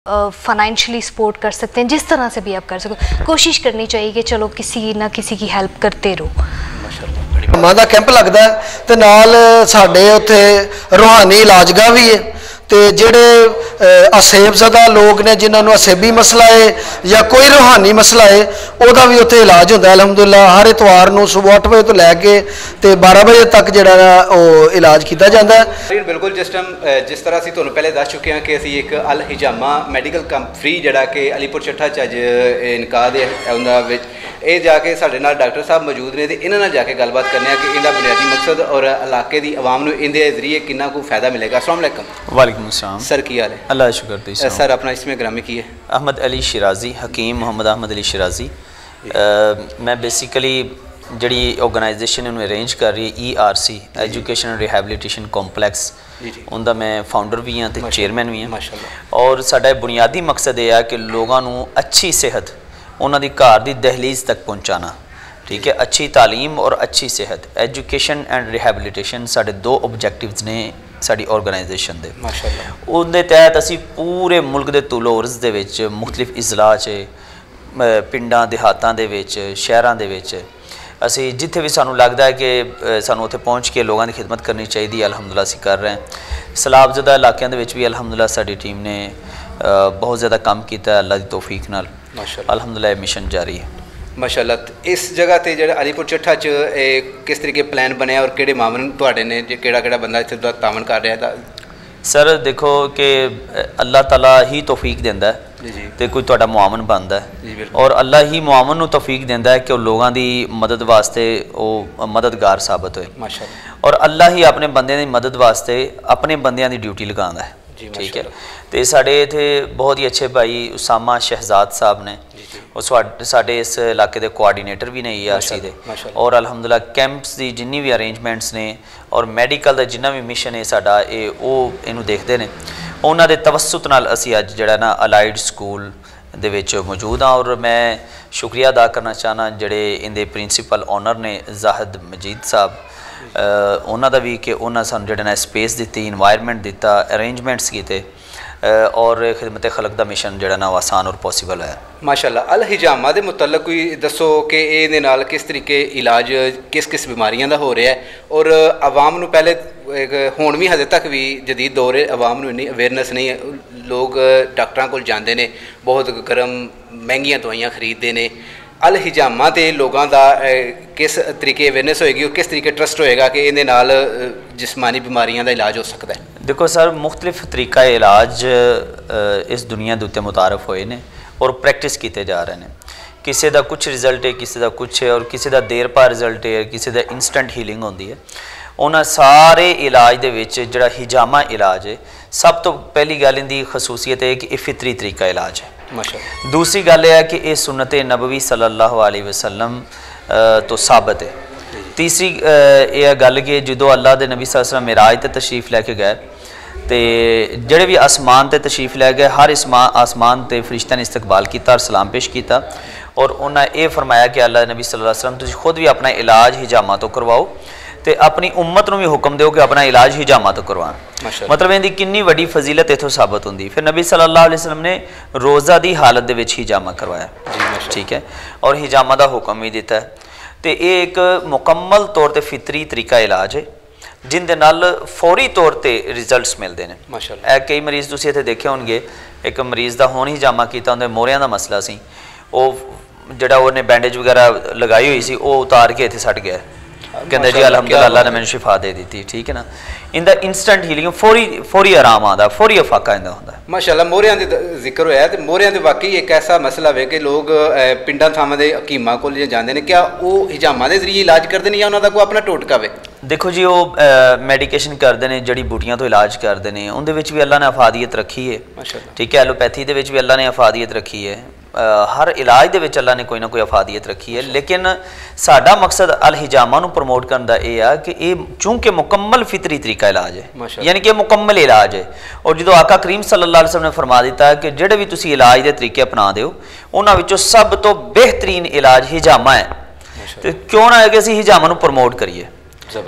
Financially support कर सकते हैं, जिस तरह से भी आप कर सको, कोशिश करनी चाहिए कि चलो किसी ना किसी की हेल्प करते रहो। मां दा कैंप लगता है तो नाल साडे उत्थे रूहानी इलाजगा भी है, तो जेडे असेबज़दा लोग ने जिन्होंने असेबी मसला है या कोई रूहानी मसला है वह भी उत्थे इलाज होंदा है। अलहमदुलिल्लाह हर इतवार नूं सुबह 8 बजे तो लैके तो 12 बजे तक जिहड़ा वो इलाज किया जाता है। बिल्कुल जिस तरह असीं तुहानूं पहले दस चुके हैं कि असीं एक अल हिजामा मैडिकल कैंप फ्री जिहड़ा कि अलीपुर चट्ठा च अज इनकाद है ये जाके साडे नाल डॉक्टर साहब मौजूद ने, तो इन्हां नाल जाके गलबात करने कि इनका बुनियादी मकसद और इलाके की आवाम नूं इहदे जरिए कितना को फायदा मिलेगा। अस्सलाम वालेकुम। वालेकुम अस्सलाम सर, की हाल है? अल्लाह शुक्र। सर अपना इसमें ग्रामी की है? अहमद अली शिराजी, हकीम मोहम्मद अहमद अली शिराजी। मैं बेसिकली जी ऑर्गेनाइजेशन इन्होंने अरेंज कर रही है ERC एजुकेशन रिहैबिलिटेशन कॉम्पलैक्स, उनका मैं फाउंडर भी हाँ तो चेयरमैन भी हाँ। और साडा बुनियादी मकसद यह है कि लोगों को अच्छी सेहत उन्होंने घर की दहलीज तक पहुँचाना, ठीक है। अच्छी तालीम और अच्छी सेहत, एजुकेशन एंड रिहैबिलिटेशन साढ़े 2 ऑब्जेक्टिव्स ने साड़ी ऑर्गेनाइजेशन दे। उनके तहत असी पूरे मुल्क के तुलो अर्ज़ दे विच मुख्तलिफ इजला च पिंडां देहातां दे विच शहरां दे विच असी जिथे भी सानू लगता है कि सानू उत्थे पहुँच के लोगों की खिदमत करनी चाहिए, अलहमदुलिल्लाह असी कर रहे हैं। सलाबज़दा इलाकों के भी अलहमदुलिल्लाह साडी टीम ने बहुत ज़्यादा काम किया अल्लाह की तौफीक नाल, अलहमदुलिल्लाह मिशन जारी है माशाअल्लाह। इस जगह ते जो अलीपुर चट्ठा च किस तरीके प्लान बनया और किहड़े मामले तुहाडे ने किहड़ा किहड़ा बंदा इत्थे तावन कर रहा है? सर देखो कि अल्लाह ताला ही तौफीक देंदा है तो कोई तुहाडा मुआवन बनता है, और अल्लाह ही मुआवन नूं तौफीक देंदा है कि लोगों की मदद वास्ते वो मददगार साबित होए माशाअल्लाह, और अल्लाह ही अपने बंदियां की मदद वास्ते अपने बंदियां की ड्यूटी लगांदा है, ठीक है। तो साढ़े इत्थे बहुत ही अच्छे भाई उसामा शहजाद साहब ने, और साढ़े इस इलाके के कोआर्डीनेटर भी ने ERC दे, और अलहमदुलिल्लाह कैंप्स की जिन्नी भी अरेंजमेंट्स ने और मैडिकल का जिन्ना भी मिशन है साडा इनू देखते हैं। उन्होंने तवसुत नाल असी अज जिहड़ा ना अलाइड स्कूल दे विच मौजूद हाँ, और मैं शुक्रिया अदा करना चाहना जिहड़े इनके प्रिंसीपल ऑनर ने जाहिद मजीद साहब, उन्होंने भी कि उन्होंने सानू जिहड़ा ना स्पेस दी, इन्वायरमेंट दिता, अरेंजमेंट्स किए और खिदमत खलक का मिशन जिहड़ा ना आसान और पॉसिबल है माशाअल्लाह। अल हिजामा के मुतलक कोई दसो कि ये नाल किस तरीके इलाज किस किस बीमारियों का हो रहा है, और आवाम नूं पहले हुण भी हजे तक भी जदीद दौर है, आवाम नूं इन्नी अवेयरनेस नहीं है, लोग डॉक्टरों को जाते हैं, बहुत गर्म महंगियां दवाइयां खरीदते हैं। अल हिजामा ते लोगों का किस तरीके अवेयरनेस होएगी और किस तरीके ट्रस्ट होएगा कि इहदे नाल जिस्मानी बीमारियों का इलाज हो सकता है? देखो सर, मुख्तलिफ तरीका इलाज इस दुनिया के उत्ते मुतारफ होए ने और प्रैक्टिस किए जा रहे हैं। किसी का कुछ रिजल्ट है, किसी का कुछ है, और किसी का देर पा रिजल्ट है, किसी का इंस्टेंट हीलिंग होती है। उन्होंने सारे इलाज दे विच जिहड़ा हिजामा इलाज है, सब तो पहली गल इनकी खसूसियत है कि यह फितरी तरीका इलाज है। दूसरी गल यह है कि यह सुन्नत नबवी सल्लल्लाहु अलैहि वसल्लम तो साबित है। तीसरी यह गल कि जो अल्लाह के नबी सल्लल्लाहु अलैहि वसल्लम मिराज ते तशरीफ लैके गए तो जिहड़े भी आसमान ते तशरीफ लै गए, हर आसमान ते फरिश्तों ने इस्तकबाल किया और सलाम पेश किया, और उन्हें यह फरमाया कि अल्लाह नबी सल्लल्लाहु अलैहि वसल्लम तुसीं खुद भी अपना इलाज हिजामा तो करवाओ तो अपनी उम्मत को भी हुक्म दो कि अपना इलाज हिजामा तो करवान। मतलब इनकी कितनी वड्डी फजीलत इत्थों साबित होंदी। फिर नबी सल्लल्लाहु अलैहि वसल्लम ने रोज़ा की हालत दे विच हिजामा करवाया, ठीक है, और हिजामा का हुक्म भी दिता है। तो ये एक मुकम्मल तौर पर फितरी तरीका इलाज है जिंदे नाल फौरी तौर पर रिजल्ट्स मिलते हैं माशाअल्लाह। कई मरीज़ तुसीं इत्थे देखे होणगे, एक मरीज़ का हुण हिजामा कीता, उहदे मोहरियां दा मसला सी, वो जिहड़ा उहने बैंडेज वगैरह लगाई हुई सी वो उतार के इत्थे सट गया, कहते जी अलहमदुलिल्लाह अल्लाह ने मैंने शिफा दे दी, ठीक है ना। इनका इंस्टेंट हीलिंग फौरी आराम आता, फौरी अफाका इनका होंदा माशाअल्लाह। मोहरियां दा जिक्र होया तो मोहरियां दे वाकई एक ऐसा मसला है कि लोग पिंडां थावां दे हकीमां कोल जांदे ने, क्या वो हिजामा दे जरिए इलाज करते हैं या उन्हां दा कोई अपना टोटका वे? देखो जी, वो मैडिकेशन करते हैं, जड़ी बूटियां तो इलाज करते हैं, उनदे विच भी अल्लाह ने अफादियत रखी है, ठीक है। एलोपैथी दे विच भी अल्लाह ने अफादियत रखी है, हर इलाज दे विच अल्लाह ने कोई ना कोई अफादियत रखी है। लेकिन साडा मकसद अल हिजामा नूं प्रमोट करन दा इह आ कि ये चूंकि मुकम्मल फितरी तरीका इलाज है, यानी कि मुकम्मल इलाज है, और जो आका करीम सल्लल्लाहु अलैहि वसल्लम ने फरमा दिता कि जिहड़े भी तुसीं इलाज के तरीके अपना दिओ उन्हां विचों सब तो बेहतरीन इलाज हिजामा है, तो क्यों ना है कि असीं हिजामा नूं प्रमोट करिए।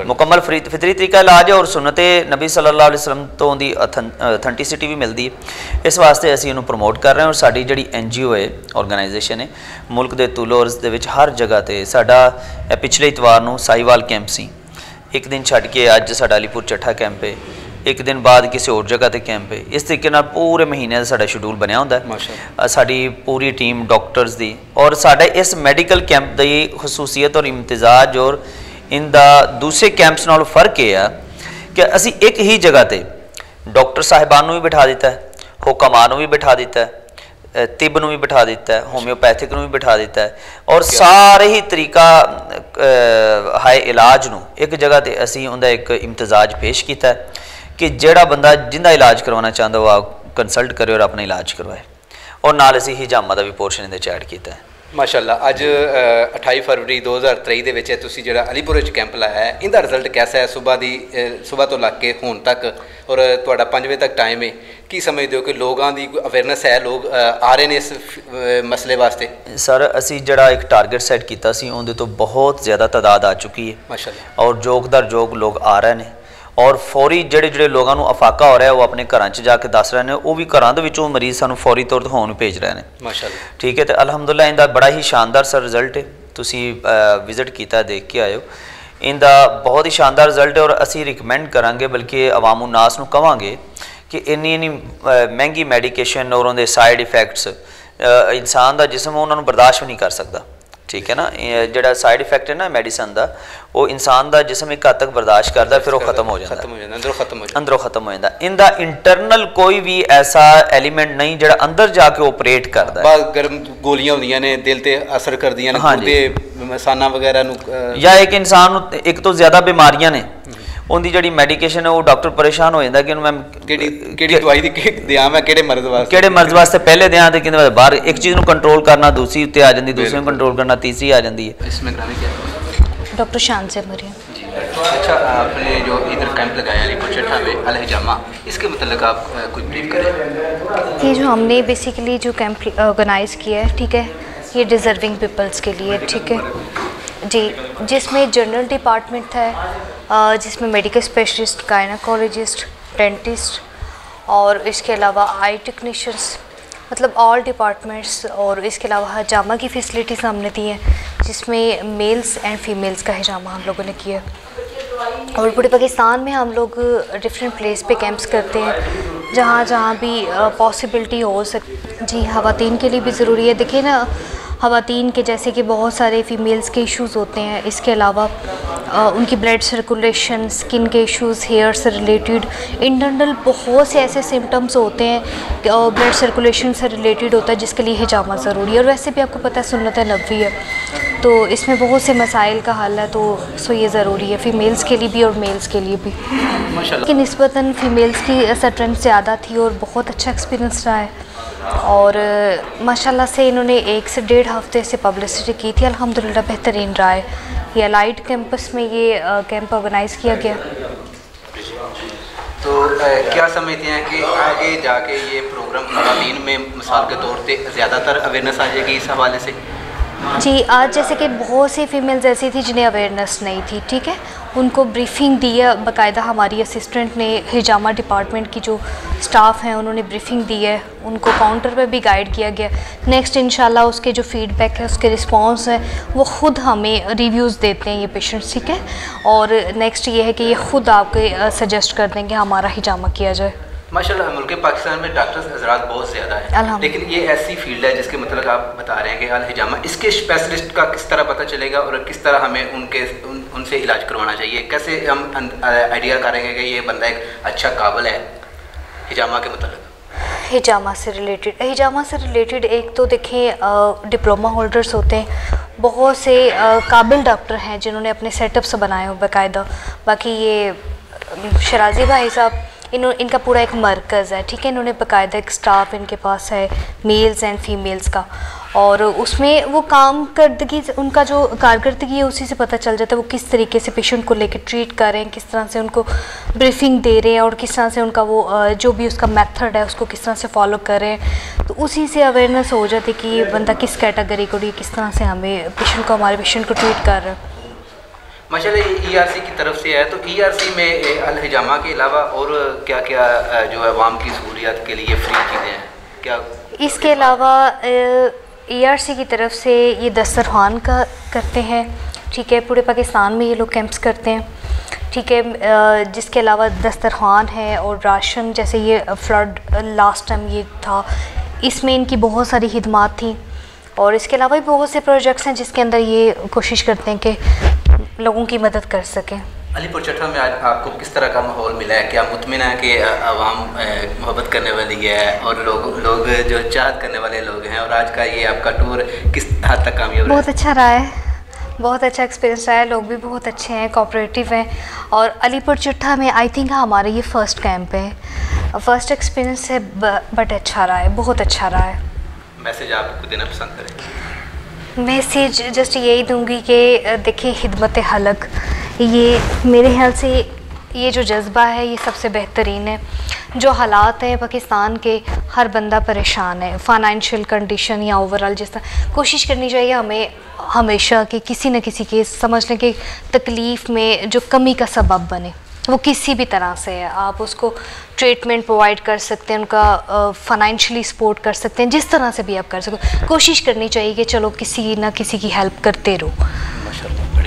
मुकम्मल फितरी तरीका इलाज है और सुन्नत नबी सल्लल्लाहु अलैहि वसल्लम तो उनकी अथेंटिसिटी भी मिलती है। इस वास्ते असी इन्हूं प्रमोट कर रहे हैं और साडी जिहड़ी NGO है ऑर्गेनाइजेशन है मुल्क के तुलो अर्ज़ दे विच हर जगह ते साडा पिछले इतवार नूं साहिवाल कैंप सी, एक दिन छड्ड के अज साडा अलीपुर चट्ठा कैंप है, एक दिन बाद किसी होर जगह ते कैंप है। इस तरीके नाल पूरे महीने का साडा शेड्यूल बनया हुंदा है। साडी पूरी टीम डॉक्टर्स दी और साडे इस मैडिकल कैंप दी खसूसियत और इम्तिजाज और इनका दूसरे कैंप्स नाल फर्क ये है कि असी एक ही जगह ते डॉक्टर साहिबान भी बिठा दिता है, हुक्मान भी बिठा दिता है, तिब भी बिठा दिता है, होम्योपैथिक भी बिठा दिता है और सारे ही तरीका है इलाज नूं एक जगह ते असी उनका एक इम्तिजाज पेश किया है कि जिहड़ा बंदा जिंदा इलाज करवाना चाहता वो कंसल्ट करे और अपना इलाज करवाए और नाल असी हिजामा का भी पोर्शन इहदे च ऐड किया है। माशाअल्लाह, अज 28 फरवरी 2023 ਦੇ ਵਿੱਚ ਤੁਸੀਂ ਜਿਹੜਾ ਅਲੀਪੁਰ ਵਿੱਚ ਕੈਂਪ ਲਾਇਆ ਹੈ, ਇਹਦਾ ਰਿਜ਼ਲਟ कैसा है? सुबह तो ਲੱਗ ਕੇ ਹੁਣ ਤੱਕ ਔਰ ਤੁਹਾਡਾ 5 ਵਜੇ ਤੱਕ ਟਾਈਮ ਹੈ, ਕੀ ਸਮਝਦੇ ਹੋ ਕਿ ਲੋਕਾਂ ਦੀ ਅਵੇਅਰਨੈਸ ਹੈ, ਲੋਕ ਆ ਰਹੇ ਨੇ ਇਸ ਮਸਲੇ ਵਾਸਤੇ? सर असी जड़ा एक टारगेट सैट किया सी उहदे तो बहुत ज़्यादा तादाद आ चुकी है माशाअल्लाह और जोग दर जोग लोग आ रहे हैं और फौरी ਜਿਹੜੇ ਲੋਕਾਂ ਨੂੰ ਅਫਾਕਾ ਹੋ ਰਿਹਾ ਉਹ ਆਪਣੇ ਘਰਾਂ 'ਚ ਜਾ ਕੇ ਦੱਸ ਰਹੇ ਨੇ, ਉਹ ਵੀ ਘਰਾਂ ਦੇ ਵਿੱਚੋਂ ਮਰੀਜ਼ ਸਾਨੂੰ ਫੌਰੀ ਤੌਰ 'ਤੇ ਹੋਣ ਭੇਜ ਰਹੇ ਨੇ ਮਾਸ਼ਾਅੱਲਾ। ਠੀਕ ਹੈ, ਤੇ ਅਲਹਮਦੁਲਿਲਾ ਇਹਦਾ ਬੜਾ ਹੀ ਸ਼ਾਨਦਾਰ ਸਰ ਰਿਜ਼ਲਟ ਹੈ। ਤੁਸੀਂ ਵਿਜ਼ਿਟ ਕੀਤਾ, ਦੇਖ ਕੇ ਆਇਓ, ਇਹਦਾ ਬਹੁਤ ਹੀ ਸ਼ਾਨਦਾਰ ਰਿਜ਼ਲਟ ਹੈ ਔਰ ਅਸੀਂ ਰਿਕਮੈਂਡ ਕਰਾਂਗੇ ਬਲਕਿ ਅਵਾਮ ਨਾਸ ਨੂੰ ਕਵਾਂਗੇ ਕਿ ਇੰਨੀ ਮਹਿੰਗੀ ਮੈਡੀਕੇਸ਼ਨ ਔਰ ਉਹਦੇ ਸਾਈਡ ਇਫੈਕਟਸ ਇਨਸਾਨ ਦਾ ਜਿਸਮ ਉਹਨਾਂ ਨੂੰ ਬਰਦਾਸ਼ਤ ਵੀ ਨਹੀਂ ਕਰ ਸਕਦਾ। ठीक है ना, जो साइड इफेक्ट है ना मेडिसन का वो इंसान का जिसम एक हद तक बर्दाश्त करता है, फिर वो खत्म हो जाता है, अंदरों खत्म हो जाता। इनका इंटरनल कोई भी ऐसा एलीमेंट नहीं जो अंदर जाके ऑपरेट करता है। गर्म गोलियां होंदियां ने दिल ते असर करदियां ने, गुर्दे मसाना वगैरह या एक इंसान एक तो ज़्यादा बीमारियां ने उनकी जी मैडिकेशन है वो डॉक्टर परेशान हो जाता कि मैं दवाई दियां मैं किहड़े मर्ज वास्ते पहले दियां ते किहदे वास्ते बाहर एक चीज़ को कंट्रोल करना दूसरी उत्ते आ जाती, दूसरे कंट्रोल करना तीसरी आ जाती है। इसमें क्या डॉक्टर शान से मरियम। अच्छा, आपने जो इधर कैंप लगाया अलीपुर चट्ठा में अल हिजामा, इसके मतलब आप कुछ ब्रीफ करें? ये जो हमने बेसिकली जो कैंप ऑर्गेनाइज़ किया है, ठीक है, ये डिज़र्विंग पीपल्स के लिए, ठीक है जी, जिसमें जनरल डिपार्टमेंट है, जिसमें मेडिकल स्पेशलिस्ट, गायनाकोलॉजिस्ट, डेंटिस्ट और इसके अलावा आई टेक्नीशियंस, मतलब ऑल डिपार्टमेंट्स, और इसके अलावा हिजामा की फैसिलिटीज़ हमने दी हैं जिसमें मेल्स एंड फीमेल्स का हिजामा हम लोगों ने किया। और पूरे पाकिस्तान में हम लोग डिफरेंट प्लेस पे कैंप्स करते हैं जहाँ जहाँ भी पॉसिबिलिटी हो जी, ख़वातीन के लिए भी ज़रूरी है। देखिए ना, ख़वातीन के जैसे कि बहुत सारे फ़ीमेल्स के इश्यूज़ होते हैं, इसके अलावा उनकी ब्लड सर्कुलेशन, स्किन के इश्यूज़, हेयर से रिलेटेड, इंटरनल बहुत से ऐसे सिम्टम्स होते हैं ब्लड सर्कुलेशन से रिलेटेड होता है जिसके लिए हिजामा ज़रूरी है। और वैसे भी आपको पता है सुन्नत नबवी है तो इसमें बहुत से मसाइल का हल है, तो सो ये ज़रूरी है फ़ीमेल्स के लिए भी और मेल्स के लिए भी। कि निस्बतन फ़ीमेल्स की स्ट्रेंथ ज़्यादा थी और बहुत अच्छा एक्सपीरियंस रहा है और माशाल्लाह से इन्होंने 1 से 1.5 हफ्ते से पब्लिसिटी की थी, अल्हम्दुलिल्लाह बेहतरीन रहा है। ये अलाइड कैंपस में ये कैंप ऑर्गेनाइज़ किया गया। तो क्या समझते हैं कि आगे जाके ये प्रोग्राम ख़वातीन में मिसाल के तौर पे ज़्यादातर अवेयरनेस आ जाएगी इस हवाले से? जी, आज जैसे कि बहुत सी फीमेल्स ऐसी थी जिन्हें अवेयरनेस नहीं थी, ठीक है, उनको ब्रीफिंग दी है बाकायदा, हमारी असिस्टेंट ने, हिजामा डिपार्टमेंट की जो स्टाफ हैं उन्होंने ब्रीफिंग दी है, उनको काउंटर पे भी गाइड किया गया। नेक्स्ट इंशाल्लाह उसके जो फीडबैक है, उसके रिस्पांस है, वो ख़ुद हमें रिव्यूज़ देते हैं ये पेशेंट्स, ठीक है, और नेक्स्ट ये है कि ये ख़ुद आपके सजेस्ट कर देंगे हमारा हिजामा किया जाए। माशाल्लाह, मुल्क पाकिस्तान में डॉक्टर्स हज़रात बहुत ज़्यादा है, लेकिन ये ऐसी फील्ड है जिसके मतलब आप बता रहे हैं कि अल हिजामा, इसके स्पेशलिस्ट का किस तरह पता चलेगा और किस तरह हमें उनसे इलाज करवाना चाहिए? कैसे हम आइडिया करेंगे कि ये बंदा एक अच्छा काबिल है हिजामा के मतलब? हिजामा से रिलेटेड एक तो देखें डिप्लोमा होल्डर्स होते हैं, बहुत से काबिल डॉक्टर हैं जिन्होंने अपने सेटअप्स बनाए हो बाकायदा। बाकी ये शराजी भाई साहब, इनका पूरा एक मरकज़ है, ठीक है, इन्होंने बाकायदा एक स्टाफ इनके पास है मेल्स एंड फीमेल्स का, और उसमें वो काम करदगी, उनका जो कारकर्दगी है उसी से पता चल जाता है वो किस तरीके से पेशेंट को लेकर ट्रीट कर रहे हैं, किस तरह से उनको ब्रीफिंग दे रहे हैं और किस तरह से उनका वो जो भी उसका मेथड है उसको किस तरह से फॉलो कर रहे हैं। तो उसी से अवेयरनेस हो जाती है कि ये बंदा किस कैटेगरी को, किस तरह से हमें पेशेंट को, हमारे पेशेंट को ट्रीट कर रहे हैं। माशाल्लाह ERC की तरफ से है, तो ERC में अल हिजामा के अलावा और क्या क्या जो है अवाम की सहूलियात के लिए फ्री चीज़ें हैं क्या? इसके अलावा ERC की तरफ से ये दस्तरखान का करते हैं, ठीक है, पूरे पाकिस्तान में ये लोग कैंप्स करते हैं, ठीक है। जिसके अलावा दस्तरखान है और राशन, जैसे ये फ्लड लास्ट टाइम ये था, इसमें इनकी बहुत सारी खिदमात थी। और इसके अलावा भी बहुत से प्रोजेक्ट्स हैं जिसके अंदर ये कोशिश करते हैं कि लोगों की मदद कर सकें। अलीपुर चट्टा में आज आपको किस तरह का माहौल मिला है? क्या मुतमिन है कि आवाम मोहब्बत करने वाली है और लोग जो चाहत करने वाले लोग हैं, और आज का ये आपका टूर किस हद तक कामयाब रहा? बहुत अच्छा रहा है, बहुत अच्छा एक्सपीरियंस रहा है, लोग भी बहुत अच्छे हैं, कोऑपरेटिव हैं। और अलीपुर चट्टा में आई थिंक हमारा ये फ़र्स्ट कैंप है, फ़र्स्ट एक्सपीरियंस है, बट अच्छा रहा है, बहुत अच्छा रहा है। मैसेज आपको देना पसंद करें? मैसेज जस्ट यही दूंगी कि देखिए, खिदमत हलक, ये मेरे ख्याल से ये जो जज्बा है ये सबसे बेहतरीन है। जो हालात हैं पाकिस्तान के, हर बंदा परेशान है, फाइनेंशियल कंडीशन या ओवरऑल, जिस तरह कोशिश करनी चाहिए हमें हमेशा कि किसी न किसी के समझ लें कि तकलीफ़ में जो कमी का सबब बने, वो किसी भी तरह से है, आप उसको ट्रीटमेंट प्रोवाइड कर सकते हैं, उनका फाइनेंशियली सपोर्ट कर सकते हैं, जिस तरह से भी आप कर सको। कोशिश करनी चाहिए कि चलो किसी न किसी की हेल्प करते रहो। माशाल्लाह।